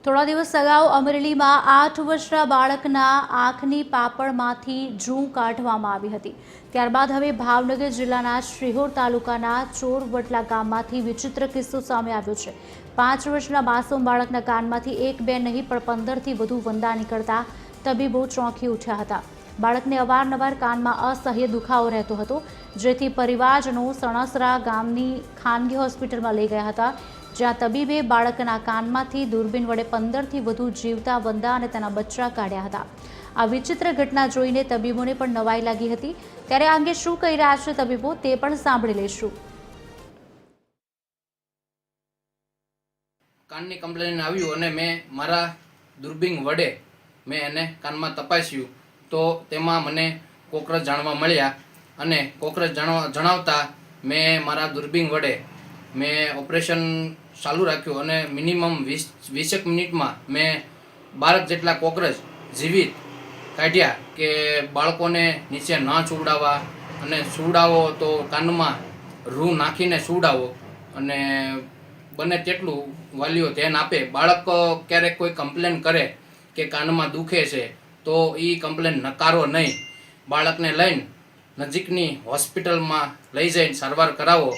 થોડા દિવસ અગાઉ અમરેલીમાં 8 વર્ષના બાળકના આંખની પાપણમાંથી જૂ કાઢવામાં આવી હતી। ત્યારબાદ હવે ભાવનગર જિલ્લાના શિહોર તાલુકાના ચોરવટલા ગામમાંથી વિચિત્ર કિસ્સો સામે આવ્યો છે। 5 વર્ષના માસૂમ બાળકના કાનમાંથી એક બે નહીં પણ 15થી વધુ વંદા નીકળતા તબીબો ચોંકી ઉઠ્યા હતા। બાળકને અવારનવાર કાનમાં અસહ્ય દુખાવો રહેતો હતો, જેથી પરિવારજનો સણસરા ગામની ખાનગી હોસ્પિટલમાં લઈ ગયા હતા, જ્યાં તબીબે બાળકના કાનમાંથી દૂરબીન વડે 15થી વધુ જીવતા વંદા અને તેના બચ્ચા કાઢ્યા હતા। આ વિચિત્ર ઘટના જોઈને તબીબોને પણ નવાઈ લાગી હતી। ત્યારે આ અંગે શું કહી રહ્યા છે તબીબો તે પણ સાંભળી લઈશું। કાનની કમ્પ્લેન આવ્યું અને મેં મારા દૂરબીન વડે મેં એને કાનમાં તપાસ્યું તો તેમાં મને કોકરચ જાણવા મળ્યા અને કોકરચ જણાવતા મેં મારા દૂરબીન વડે મેં ઓપરેશન ચાલુ રાખ્યું અને મિનિમમ 20 મિનિટમાં મેં 12 જેટલા કોકરચ જીવિત કાઢ્યા કે બાળકોને નીચે ન સુવડાવવા અને સુવડાવો તો કાનમાં રૂ નાખીને સુવડાવો અને બને તેટલું વાલીઓ ધ્યાન આપે। બાળક ક્યારેક કોઈ કમ્પ્લેન કરે કે કાનમાં દુખે છે તો એ કમ્પ્લેન નકારો નહીં, બાળકને લઈને નજીકની હોસ્પિટલમાં લઈ જઈને સારવાર કરાવો।